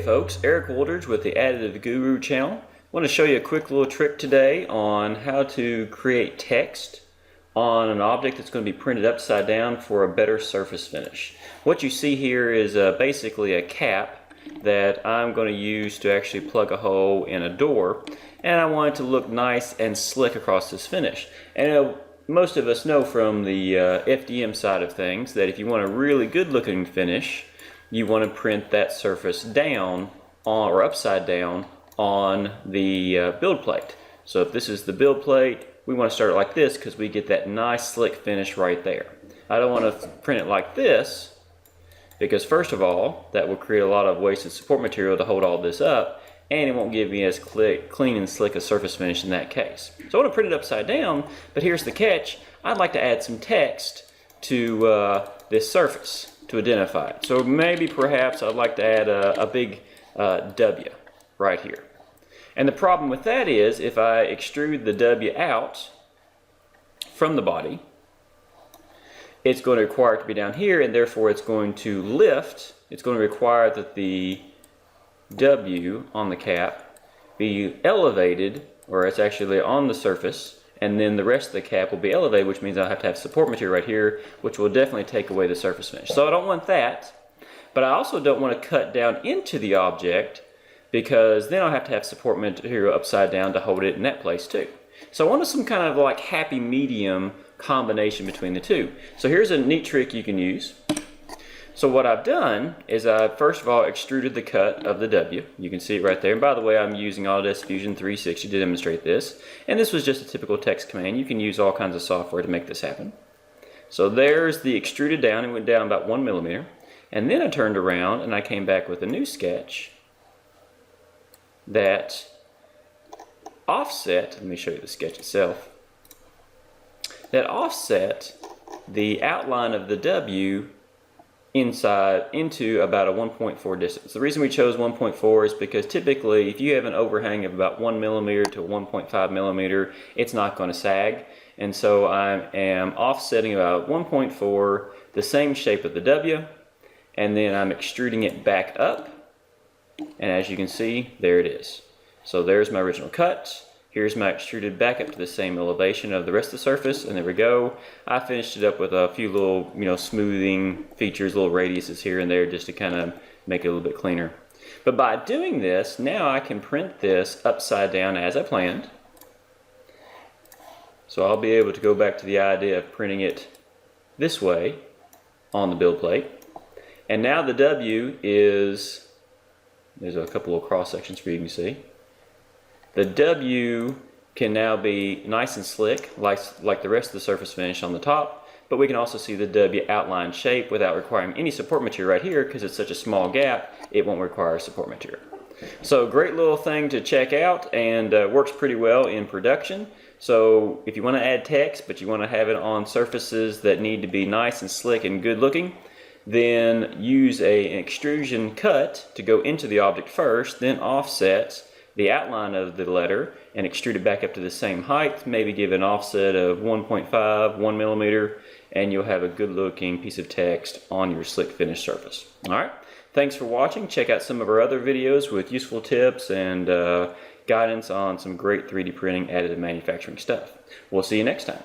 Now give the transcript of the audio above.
folks, Eric Wooldridge with the Additive Guru channel. I want to show you a quick little trick today on how to create text on an object that's going to be printed upside down for a better surface finish. What you see here is basically a cap that I'm going to use to actually plug a hole in a door, and I want it to look nice and slick across this finish. And most of us know from the FDM side of things that if you want a really good looking finish, you want to print that surface down or upside down on the build plate. So if this is the build plate, we want to start it like this because we get that nice slick finish right there. I don't want to print it like this because first of all, that will create a lot of wasted support material to hold all this up, and it won't give me as clean and slick a surface finish in that case. So I want to print it upside down, but here's the catch. I'd like to add some text to this surface to identify it. So maybe perhaps I'd like to add a big W right here. And the problem with that is if I extrude the W out from the body, it's going to require it to be down here, and therefore it's going to lift. It's going to require that the W on the cap be elevated, or it's actually on the surface, and then the rest of the cap will be elevated, which means I'll have to have support material right here, which will definitely take away the surface finish. So I don't want that, but I also don't want to cut down into the object because then I'll have to have support material upside down to hold it in that place too. So I wanted some kind of like happy medium combination between the two. So here's a neat trick you can use. So what I've done is I first of all extruded the cut of the W. You can see it right there. And by the way, I'm using Autodesk Fusion 360 to demonstrate this. And this was just a typical text command. You can use all kinds of software to make this happen. So there's the extruded down. It went down about 1 millimeter. And then I turned around and I came back with a new sketch that offset, let me show you the sketch itself, that offset the outline of the W inside into about a 1.4 distance. The reason we chose 1.4 is because typically if you have an overhang of about 1 millimeter to 1.5 millimeter, it's not going to sag. And so I am offsetting about 1.4, the same shape of the W, and then I'm extruding it back up. And as you can see, there it is. So there's my original cut. Here's my extruded back up to the same elevation of the rest of the surface, and there we go. I finished it up with a few little, smoothing features, little radiuses here and there, just to kind of make it a little bit cleaner. But by doing this, now I can print this upside down as I planned. So I'll be able to go back to the idea of printing it this way on the build plate. And now the W is, there's a couple of cross sections for you to see. The W can now be nice and slick, like the rest of the surface finish on the top, but we can also see the W outline shape without requiring any support material right here because it's such a small gap, it won't require support material. So great little thing to check out, and works pretty well in production. So if you want to add text, but you want to have it on surfaces that need to be nice and slick and good looking, then use an extrusion cut to go into the object first, then offset the outline of the letter and extrude it back up to the same height, maybe give an offset of 1.5, 1 millimeter, and you'll have a good looking piece of text on your slick finish surface. Alright, thanks for watching. Check out some of our other videos with useful tips and guidance on some great 3D printing additive manufacturing stuff. We'll see you next time.